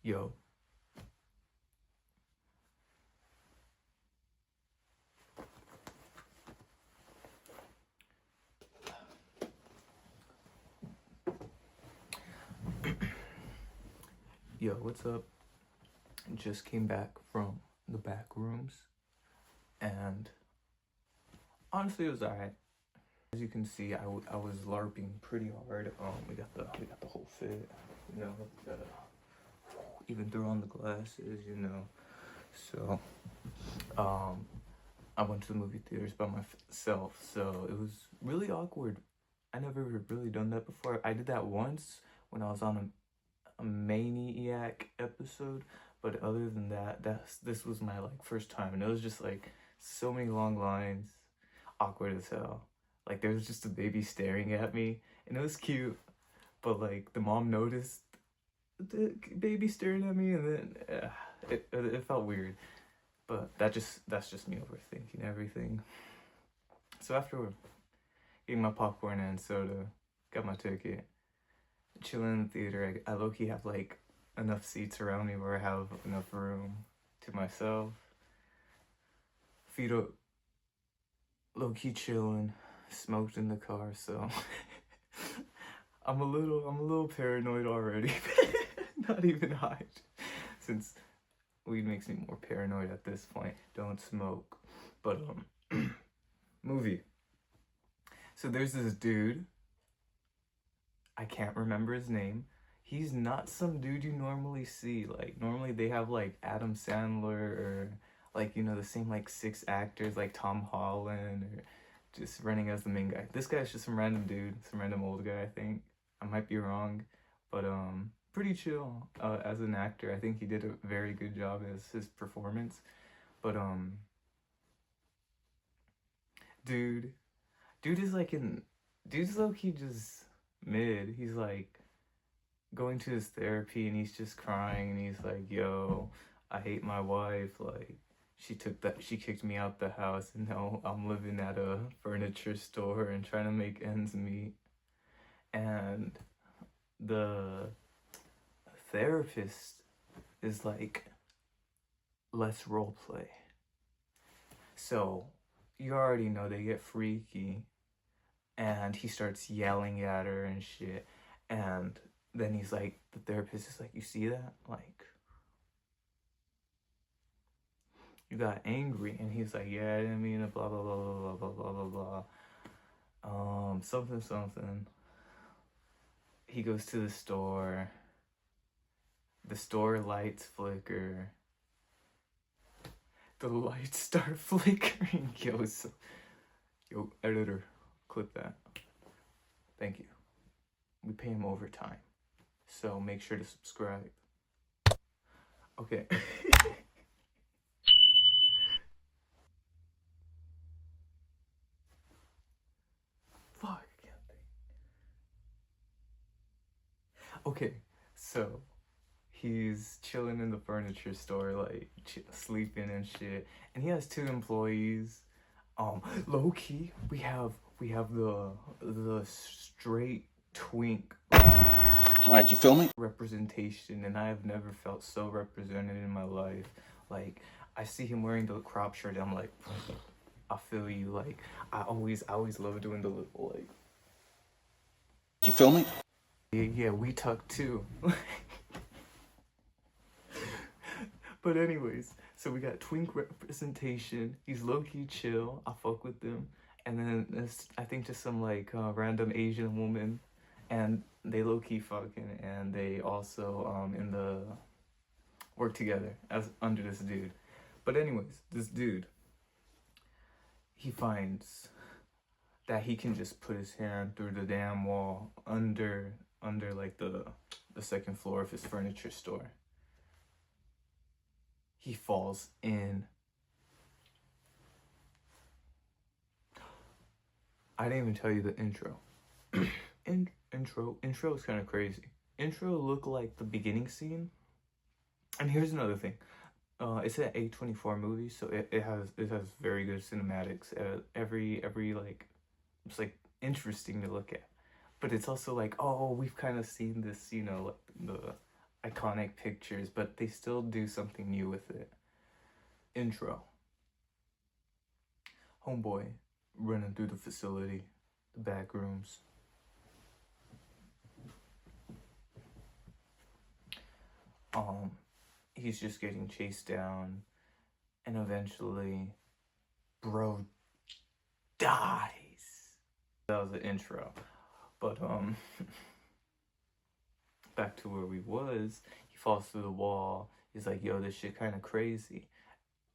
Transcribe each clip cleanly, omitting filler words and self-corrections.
Yo. Yo, what's up? Just came back from the Backrooms, and honestly, it was alright. As you can see, I was LARPing pretty hard. We got the whole fit, you know. Even threw on the glasses, you know. So, I went to the movie theaters by myself, so it was really awkward. I never really done that before. I did that once when I was on a Maniac episode, but other than that, this was my like first time, and it was just like so many long lines, awkward as hell. Like there was just a baby staring at me, and it was cute, but like the mom noticed the baby staring at me, and then it felt weird. But that's just me overthinking everything. So after getting my popcorn and soda, got my ticket, chilling in the theater, I low-key have like enough seats around me where I have enough room to myself. Feet up, low-key chilling, smoked in the car, so I'm a little paranoid already. Not even high, since weed makes me more paranoid at this point. Don't smoke. But movie. So there's this dude, I can't remember his name. He's not some dude you normally see. Like normally they have like Adam Sandler or like, you know, the same like 6 actors like Tom Holland or just running as the main guy. This guy's just some random dude, some random old guy, I think. I might be wrong, but pretty chill as an actor. I think he did a very good job as his performance. But dude is like dude's low-key just mid. He's like going to his therapy and he's just crying and he's like, yo, I hate my wife, like she kicked me out the house and now I'm living at a furniture store and trying to make ends meet. And the therapist is like, let's role play. So you already know they get freaky and he starts yelling at her and shit, and then he's like, the therapist is like, you see that, like you got angry, and he's like, yeah, I didn't mean to blah blah blah blah blah blah blah blah something. He goes to the store lights flicker, the lights start flickering. Yo editor, clip that. Thank you. We pay him overtime, so make sure to subscribe. Okay. Fuck, I can't think. Okay, so he's chilling in the furniture store, like sleeping and shit, and he has 2 employees. Low key, we have the straight twink. Alright, you feel me? Representation, and I have never felt so represented in my life. Like I see him wearing the crop shirt, and I'm like, I feel you. Like I always love doing the little like. You feel me? Yeah, we tuck too. But anyways, so we got twink representation. He's low-key chill. I fuck with them. And then there's, I think, just some like random Asian woman, and they low-key fucking, and they also in the work together as under this dude. But anyways, this dude, he finds that he can just put his hand through the damn wall under like the 2nd floor of his furniture store. He falls in. I didn't even tell you the intro. Intro is kind of crazy. Intro looked like the beginning scene. And here's another thing. It's an A24 movie, so it has very good cinematics. Every like, it's like interesting to look at. But it's also like, oh, we've kind of seen this, you know, like I iconic pictures, but they still do something new with it. Intro. Homeboy running through the facility, the back rooms. He's just getting chased down, and eventually, bro dies. That was the intro. But back to where we was, he falls through the wall. He's like, yo, this shit kind of crazy.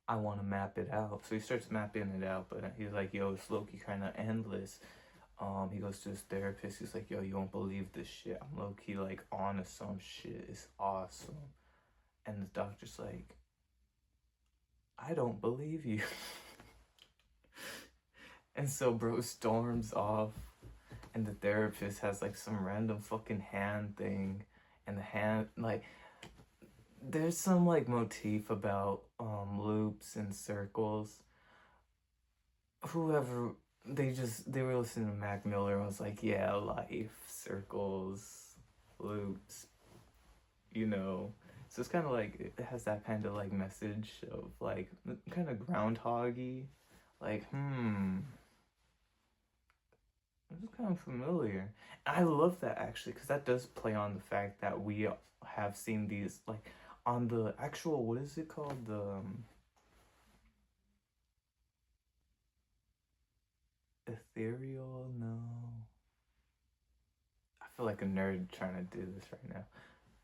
I want to map it out. So he starts mapping it out, but he's like, yo, it's low-key kind of endless. He goes to his therapist. He's like, yo, you won't believe this shit. I'm low-key like on to some shit. It's awesome. And the doctor's like, I don't believe you. And so bro storms off, and the therapist has like some random fucking hand thing, and the hand, like, there's some like motif about loops and circles. Whoever, they were listening to Mac Miller and was like, yeah, life, circles, loops, you know. So it's kind of like, it has that kind of like message of like kind of groundhoggy, like, it's kind of familiar. I love that actually, because that does play on the fact that we have seen these like on the actual, what is it called, the ethereal, no, I feel like a nerd trying to do this right now.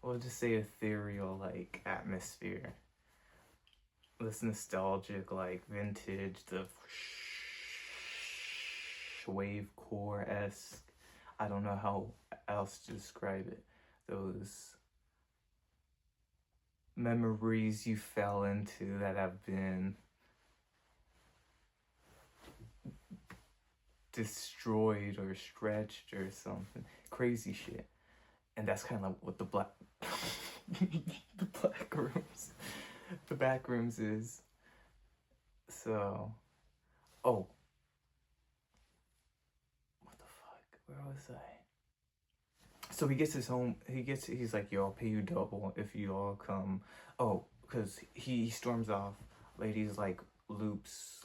We'll just say ethereal, like atmosphere, this nostalgic, like vintage, the wave core-esque, I don't know how else to describe it, those memories you fell into that have been destroyed or stretched or something crazy shit. And that's kind of like what the the Backrooms is. So, oh, what the fuck, where was I? So he gets his home, he's like, yo, I'll pay you double if you all come. Oh, because he storms off. Lady's like, loops,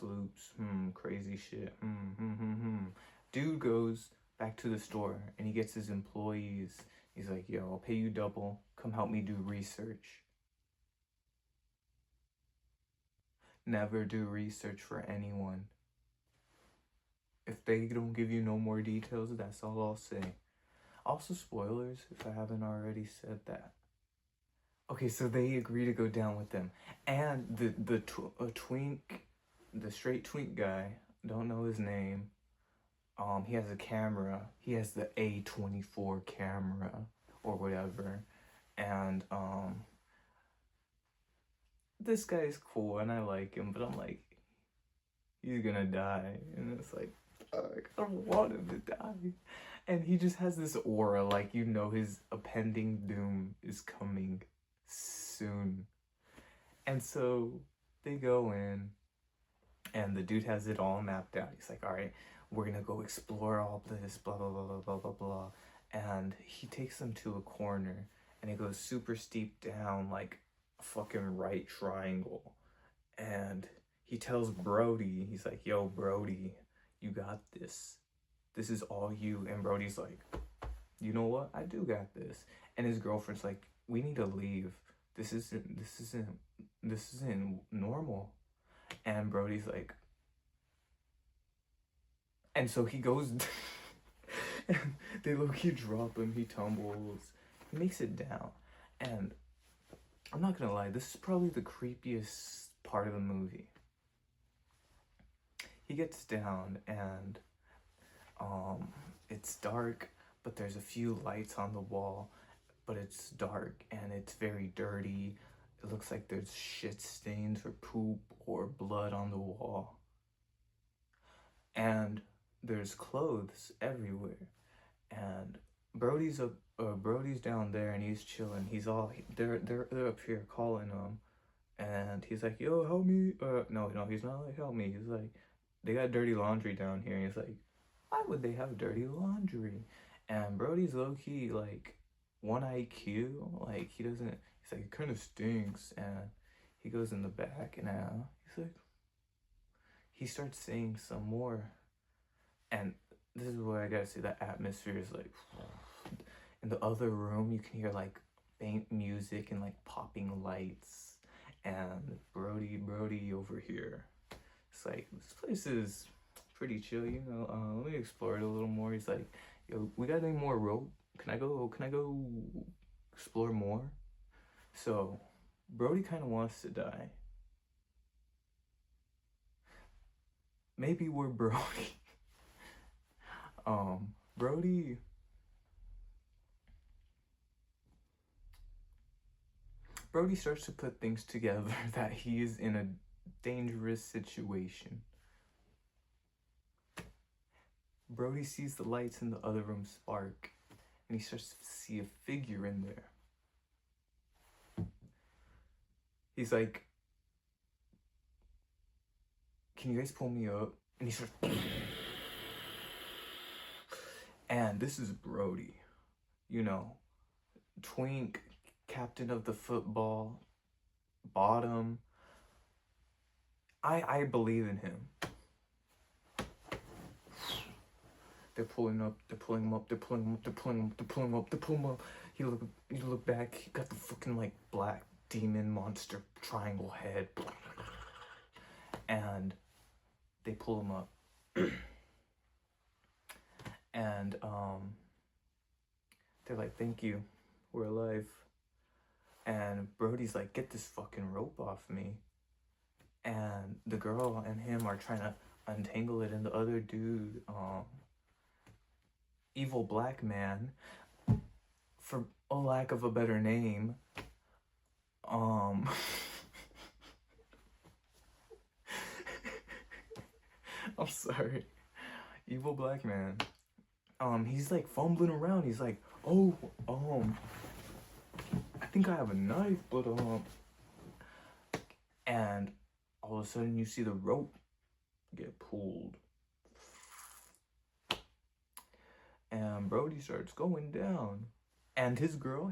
crazy shit, Dude goes back to the store, and he gets his employees. He's like, yo, I'll pay you double. Come help me do research. Never do research for anyone. If they don't give you no more details, that's all I'll say. Also, spoilers, if I haven't already said that. Okay, so they agree to go down with them. And the twink, the straight twink guy, don't know his name. He has a camera. He has the A24 camera or whatever. And this guy's cool and I like him, but I'm like, he's gonna die. And it's like, fuck, I don't want him to die. And he just has this aura, like, you know, his impending doom is coming soon. And so they go in, and the dude has it all mapped out. He's like, all right, we're gonna go explore all this, blah, blah, blah, blah, blah, blah, blah. And he takes them to a corner, and it goes super steep down, like a fucking right triangle. And he tells Brody, he's like, yo, Brody, you got this. This is all you. And Brody's like, you know what? I do got this. And his girlfriend's like, we need to leave. This isn't normal. And Brody's like, and so he goes, and they low-key drop him, he tumbles, he makes it down. And I'm not gonna lie, this is probably the creepiest part of the movie. He gets down, and it's dark, but there's a few lights on the wall, but it's dark and it's very dirty. It looks like there's shit stains or poop or blood on the wall. And there's clothes everywhere. And Brody's down there and he's chilling. He's all, they're up here calling him. And he's like, yo, help me. No, he's not like, help me. He's like, they got dirty laundry down here. And he's like, why would they have dirty laundry? And Brody's low-key like, one IQ. Like he doesn't. He's like, it kind of stinks, and he goes in the back, and he's like, he starts saying some more, and this is where I gotta say the atmosphere is like. In the other room, you can hear like faint music and like popping lights, and Brody over here. It's like this place is pretty chill, you know. Let me explore it a little more. He's like, yo, we got any more rope? Can I go? Can I go explore more? So Brody kind of wants to die. Maybe we're Brody. Brody. Brody starts to put things together that he is in a dangerous situation. Brody sees the lights in the other room spark, and he starts to see a figure in there. He's like, can you guys pull me up? And he starts, and this is Brody, you know, twink, captain of the football, bottom. I believe in him. They're pulling up, they're pulling him up, they're pulling him up, they're pulling him up, they're pulling him up, they're pulling him up. You look back, he got the fucking like black demon monster triangle head. And they pull him up. And they're like, thank you, we're alive. And Brody's like, get this fucking rope off me. And the girl and him are trying to untangle it, and the other dude, evil black man, for a lack of a better name, I'm sorry, evil black man, he's like fumbling around. He's like, oh, I think I have a knife, but and all of a sudden you see the rope get pulled, and Brody starts going down, and his girl's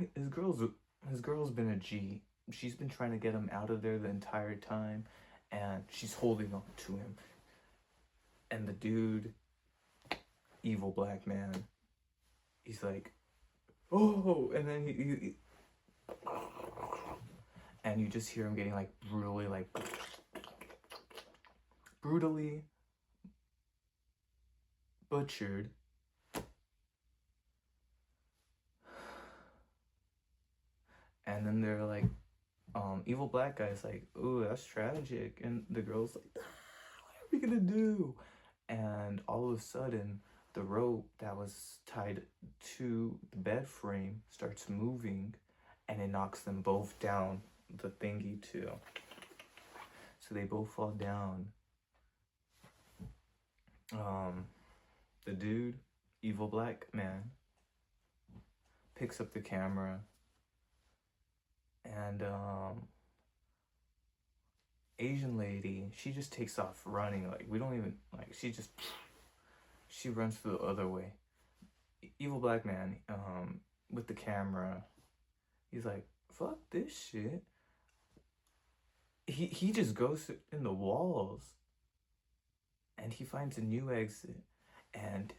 been a G. She's been trying to get him out of there the entire time, and she's holding on to him. And the dude, evil black man, he's like, oh, and then he and you just hear him getting like brutally butchered. And then they're like, evil black guy's like, ooh, that's tragic. And the girl's like, what are we gonna do? And all of a sudden, the rope that was tied to the bed frame starts moving, and it knocks them both down the thingy too. So they both fall down. The dude, evil black man, picks up the camera, and Asian lady, she just takes off running. Like, we don't even, like, she runs the other way. Evil black man, with the camera, he's like, fuck this shit. He just goes in the walls, and he finds a new exit, and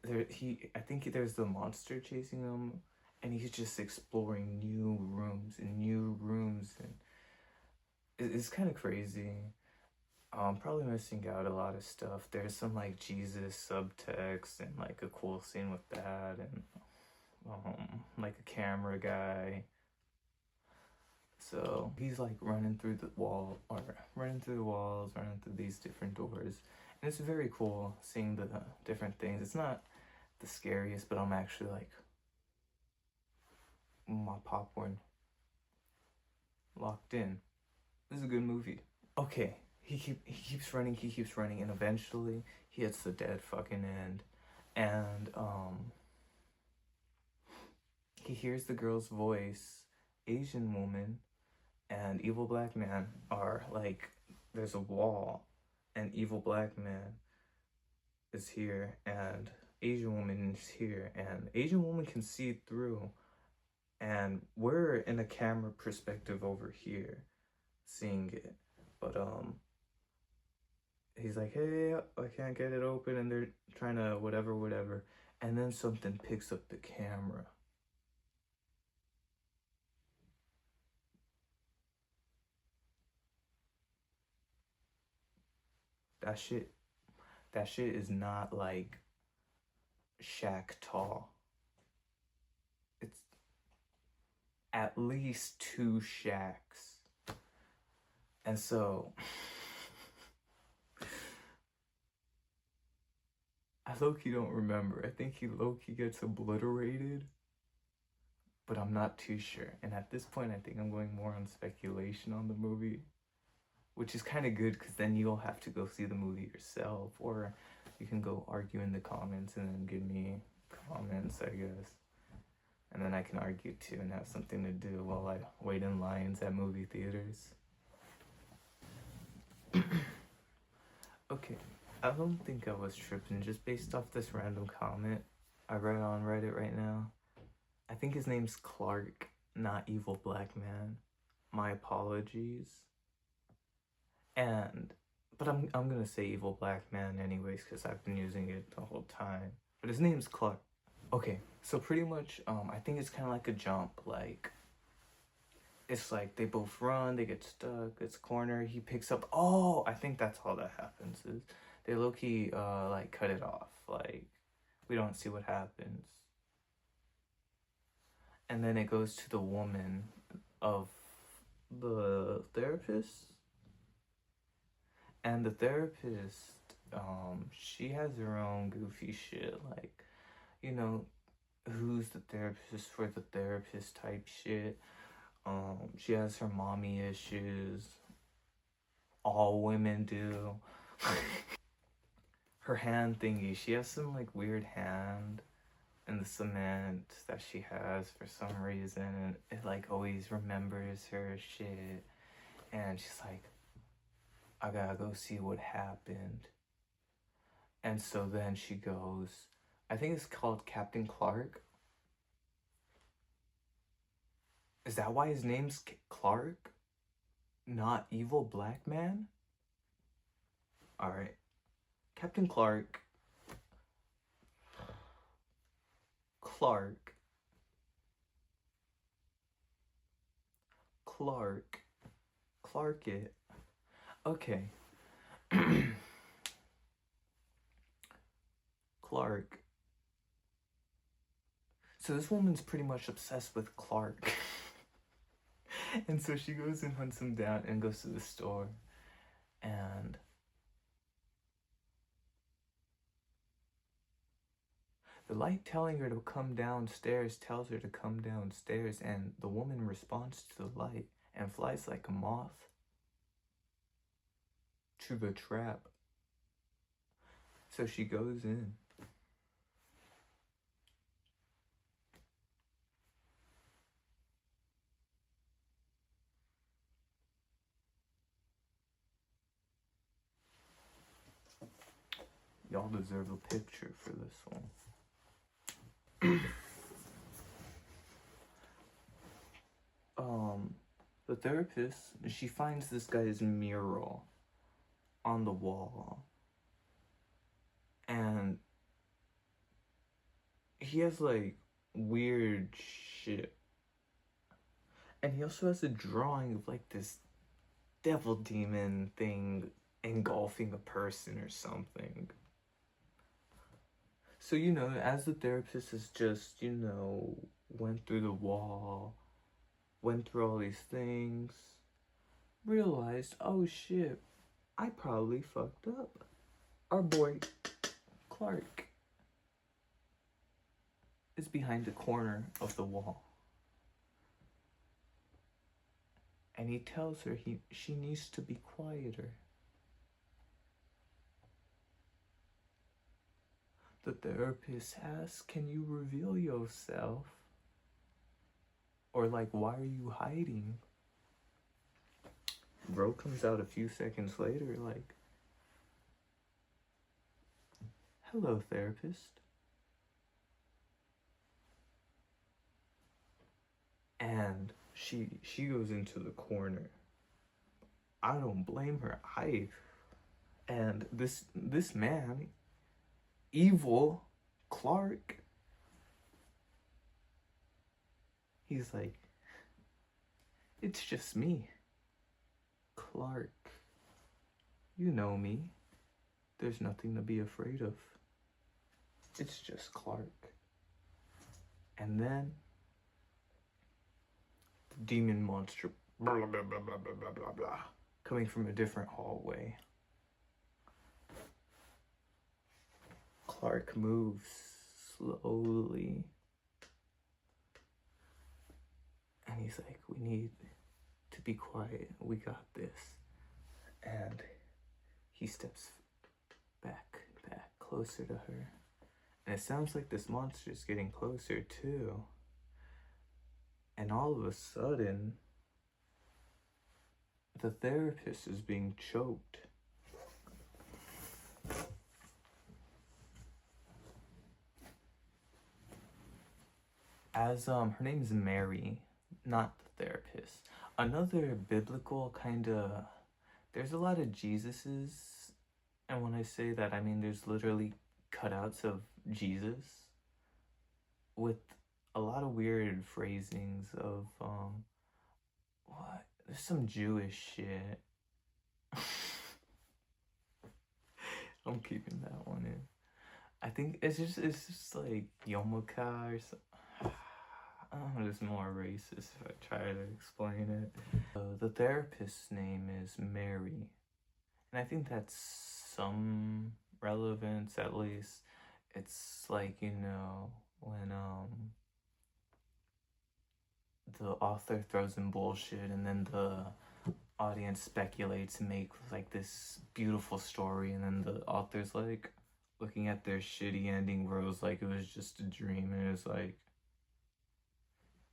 I think there's the monster chasing him, and he's just exploring new rooms, and it's kind of crazy. Probably missing out a lot of stuff. There's some like Jesus subtext, and like a cool scene with that, and like a camera guy. So he's like running through the walls, running through these different doors, and it's very cool seeing the different things. It's not the scariest, but I'm actually like, my popcorn locked in. This is a good movie. Okay, he keeps running, and eventually he hits the dead fucking end, and he hears the girl's voice. Asian woman and evil black man are like, there's a wall, and evil black man is here, and Asian woman is here, and Asian woman can see through, and we're in a camera perspective over here seeing it. But he's like, hey, I can't get it open, and they're trying to whatever, and then something picks up the camera. That shit is not like Shaq tall. It's at least 2 Shaqs. And so I low-key don't remember. I think he low-key gets obliterated, but I'm not too sure. And at this point, I think I'm going more on speculation on the movie, which is kind of good because then you'll have to go see the movie yourself, or you can go argue in the comments and then give me comments, I guess. And then I can argue too and have something to do while I wait in lines at movie theaters. Okay, I don't think I was tripping just based off this random comment I read on Reddit right now. I think his name's Clark, not Evil Black Man. My apologies. But I'm gonna say Evil Black Man anyways because I've been using it the whole time. But his name's Clark. Okay, so pretty much I think it's kind of like a jump. Like, it's like they both run, they get stuck, it's corner, he picks up. Oh, I think that's all that happens is they low-key like cut it off. Like, we don't see what happens. And then it goes to the woman of the therapist. And the therapist, she has her own goofy shit, like, you know, who's the therapist for the therapist type shit. She has her mommy issues. All women do. Her hand thingy, she has some like weird hand in the cement that she has for some reason, and it like always remembers her shit. And she's like, I gotta go see what happened. And so then she goes, I think it's called Captain Clark. Is that why his name's Clark? Not Evil Black Man? Alright. Captain Clark. Clark. Clark. Clark it. Okay. Clark. So this woman's pretty much obsessed with Clark. And so she goes and hunts him down and goes to the store. And the light telling her to come downstairs tells her to come downstairs, and the woman responds to the light and flies like a moth to the trap. So she goes in. Y'all deserve a picture for this one. The therapist, she finds this guy's mural on the wall. And he has like weird shit. And he also has a drawing of like this devil demon thing engulfing a person or something. So, you know, as the therapist is just, you know, went through the wall, went through all these things, realized, oh shit, I probably fucked up. Our boy, Clark, is behind the corner of the wall. And he tells her she needs to be quieter. The therapist asks, can you reveal yourself? Or like, why are you hiding? Bro comes out a few seconds later like, hello, therapist. and she goes into the corner. I don't blame her. And this man, evil Clark, he's like, it's just me, Clark. You know me. There's nothing to be afraid of. It's just Clark. And then the demon monster, blah blah blah blah blah blah blah blah, coming from a different hallway. Clark moves slowly. And he's like, we need to be quiet. We got this. And he steps back, closer to her. And it sounds like this monster is getting closer too. And all of a sudden, the therapist is being choked. As her name's Mary, not the therapist. Another biblical kind of, there's a lot of Jesuses, and when I say that, I mean there's literally cutouts of Jesus with a lot of weird phrasings of what? There's some Jewish shit. I'm keeping that one in. I think it's just like Yomoka or something. I'm just more racist if I try to explain it. The therapist's name is Mary, and I think that's some relevance, at least. It's like, you know, when the author throws in bullshit and then the audience speculates and makes like this beautiful story, and then the author's like looking at their shitty ending where it was like it was just a dream, and it's like,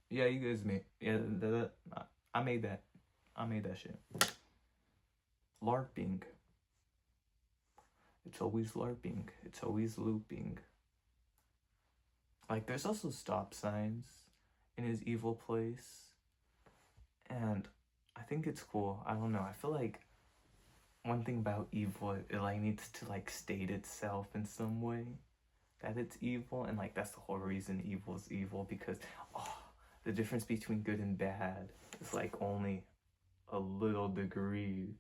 yeah, you guys made, yeah, I made that shit. LARPing. It's always LARPing. It's always looping. Like, there's also stop signs in his evil place, and I think it's cool. I don't know. I feel like one thing about evil, it like needs to like state itself in some way that it's evil, and like that's the whole reason evil is evil, because the difference between good and bad is like only a little degree.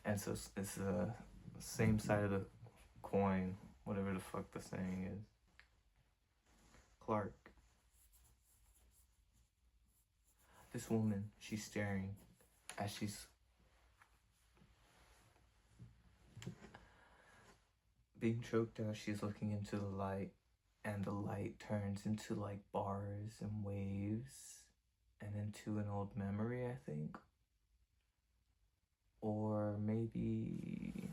And so it's the same side of the coin, whatever the fuck the saying is. Clark. This woman, she's staring as she's being choked out. She's looking into the light, and the light turns into like bars and waves and into an old memory, I think. Or maybe,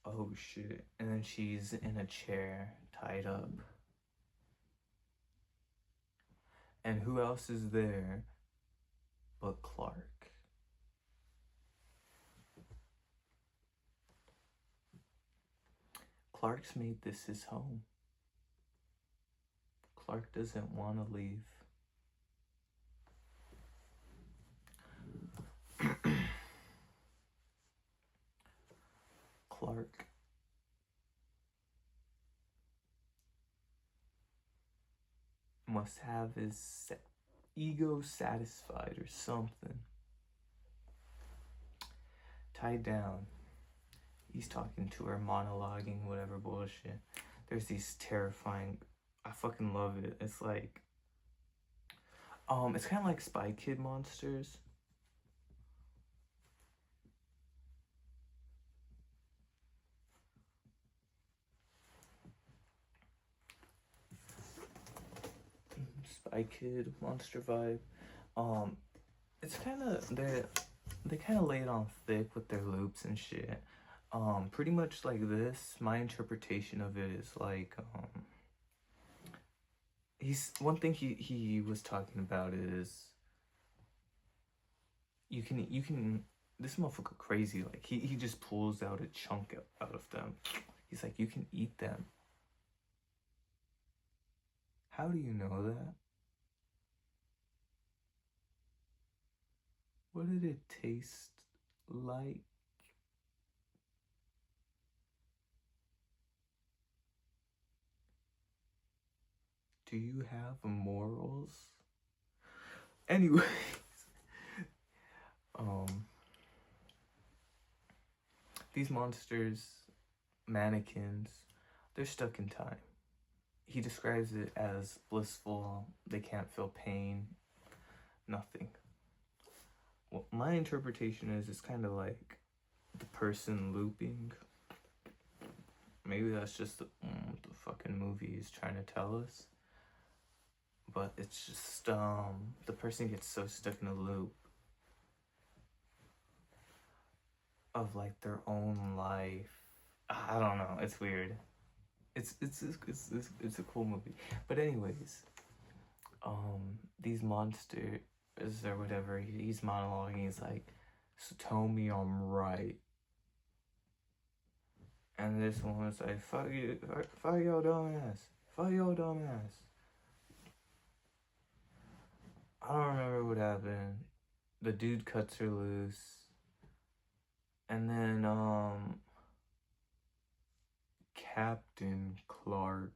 oh shit, and then she's in a chair tied up. And who else is there but Clark? Clark's made this his home. Clark doesn't want to leave. Clark must have his ego satisfied or something. Tied down. He's talking to her, monologuing, whatever bullshit. There's these terrifying, I fucking love it. It's like, it's kind of like Spy Kid monsters. Spy Kid monster vibe. It's kind of, they kind of lay it on thick with their loops and shit. Pretty much like this. My interpretation of it is like, one thing he was talking about is you can this motherfucker crazy, like he just pulls out a chunk out of them. He's like, you can eat them. How do you know that? What did it taste like? Do you have morals? Anyways, these monsters, mannequins, they're stuck in time. He describes it as blissful, they can't feel pain, nothing. Well, my interpretation is it's kind of like the person looping. Maybe that's just what the fucking movie is trying to tell us. But it's just, the person gets so stuck in a loop of like their own life. I don't know. It's weird. It's a cool movie. But anyways, these monsters or whatever, he's monologuing. He's like, "So tell me I'm right." And this one was like, "Fuck you, fuck your dumbass, fuck your dumbass." I don't remember what happened. The dude cuts her loose. And then, Captain Clark.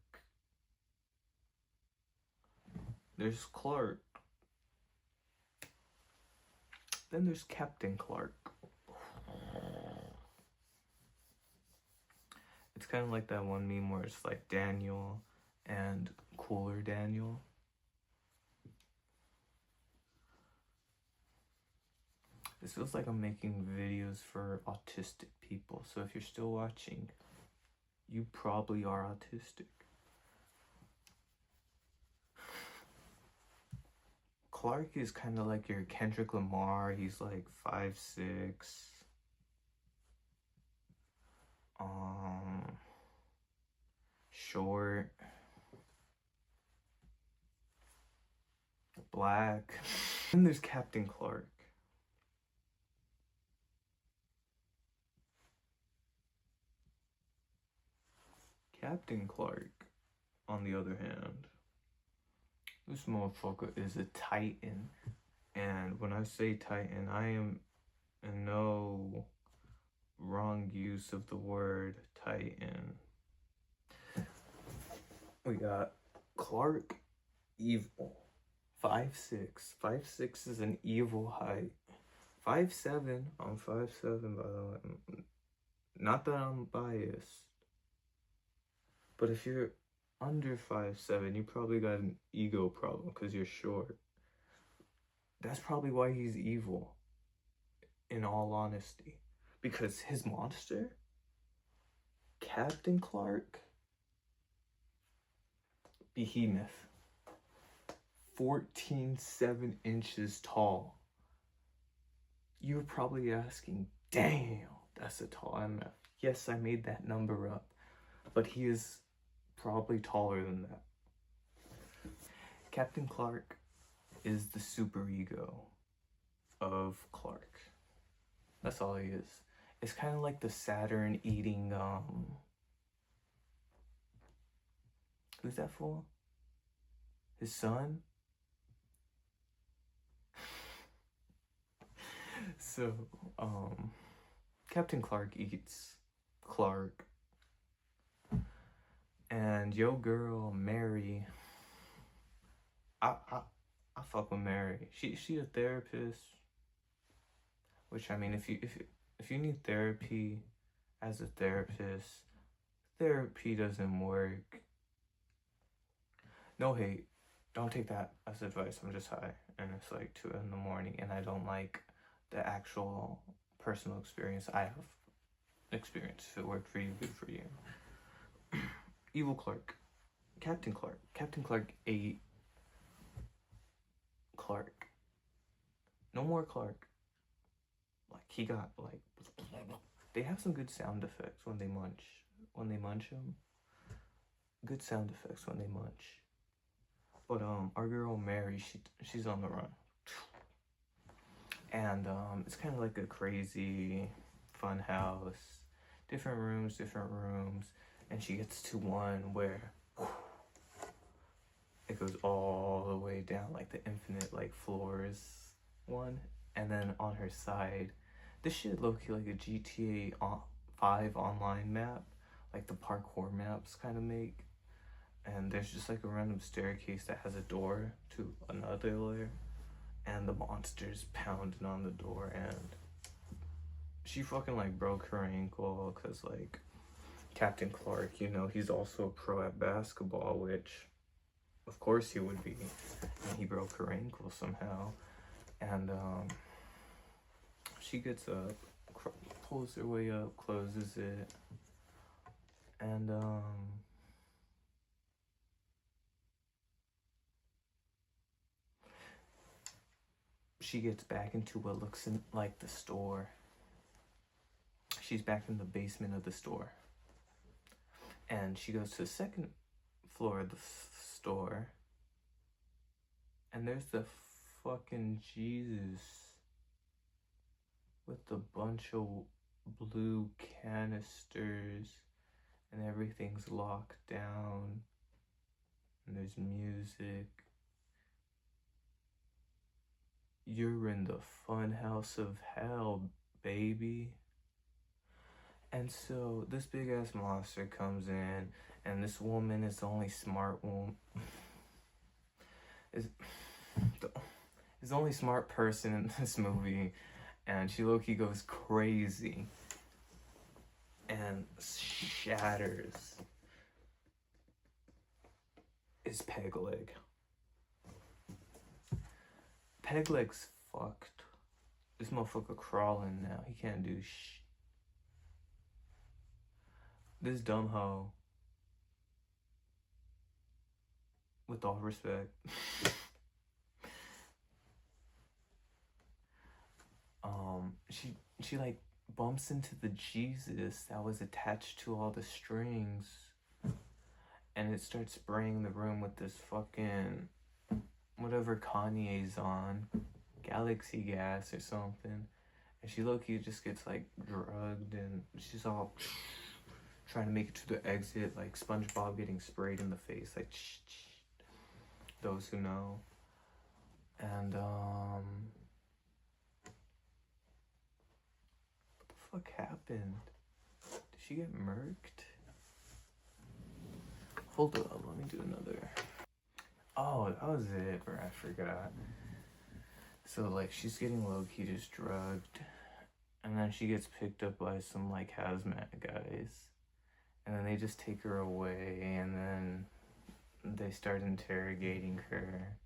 There's Clark. Then there's Captain Clark. It's kind of like that one meme where it's like Daniel and Cooler Daniel. This feels like I'm making videos for autistic people. So if you're still watching, you probably are autistic. Clark is kind of like your Kendrick Lamar. He's like 5'6". Short. Black. And there's Captain Clark. Captain Clark, on the other hand, this motherfucker is a titan. And when I say titan, I am in no wrong use of the word titan. We got Clark, evil. 5'6". 5'6" is an evil height. 5'7", I'm 5'7", by the way. Not that I'm biased. But if you're under 5'7", you probably got an ego problem because you're short. That's probably why he's evil, in all honesty. Because his monster, Captain Clark, behemoth, 14.7 inches tall. You're probably asking, damn, that's a tall MF. Yes, I made that number up, but he is probably taller than that. Captain Clark is the superego of Clark. That's all he is. It's kind of like the Saturn eating, who's that for? His son? So, Captain Clark eats Clark. And yo girl, Mary, I fuck with Mary. She a therapist. Which, I mean, if you need therapy as a therapist, therapy doesn't work. No hate. Don't take that as advice. I'm just high and it's like 2 in the morning and I don't like the actual personal experience I have experienced. If it worked for you, good for you. Evil Clark. Captain Clark. Captain Clark ate Clark. No more Clark. Like, he got, like, they have some good sound effects when they munch. When they munch him. Good sound effects when they munch. But, our girl Mary, she's on the run. And, it's kind of like a crazy fun house. Different rooms. And she gets to one where It goes all the way down, like the infinite like floors one, and then on her side, this shit low-key like a GTA 5 online map, like the parkour maps kind of make. And there's just like a random staircase that has a door to another layer, and the monster's pounding on the door, and she fucking like broke her ankle because like Captain Clark, you know, he's also a pro at basketball, which of course he would be, and he broke her ankle somehow. And she gets up, pulls her way up, closes it, and she gets back into what looks like the store. She's back in the basement of the store, and she goes to the second floor of the store, and there's the fucking Jesus with a bunch of blue canisters, and everything's locked down, and there's music. You're in the fun house of hell, baby. And so this big ass monster comes in, and this woman is the only smart woman. is the only smart person in this movie, and she low-key goes crazy and shatters his peg leg. Peg leg's fucked. This motherfucker crawling now. He can't do shit. This dumb hoe, with all respect, she like bumps into the Jesus that was attached to all the strings, and it starts spraying the room with this fucking whatever Kanye's on, galaxy gas or something, and she low-key just gets like drugged, and she's all trying to make it to the exit, like SpongeBob getting sprayed in the face, like those who know. And what the fuck happened? Did she get murked? Hold up, let me do another. Oh, that was it, or I forgot. So like she's getting low-key just drugged, and then she gets picked up by some like hazmat guys, and then they just take her away, and then they start interrogating her,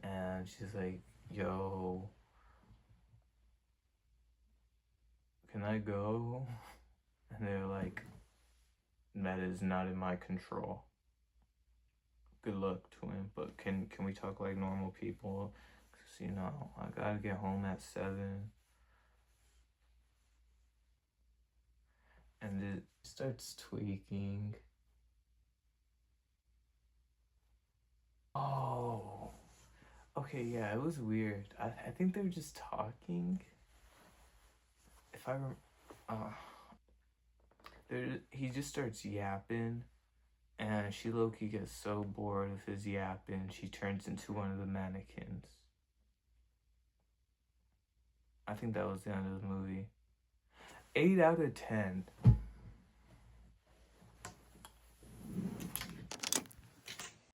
and she's like, yo, can I go? And they're like, that is not in my control. Good luck to him, but can we talk like normal people? Cause you know, I gotta get home at 7. And it starts tweaking. Oh, okay, yeah, it was weird. I think they were just talking. If I he just starts yapping, and she low-key gets so bored of his yapping, she turns into one of the mannequins. I think that was the end of the movie. 8 out of 10.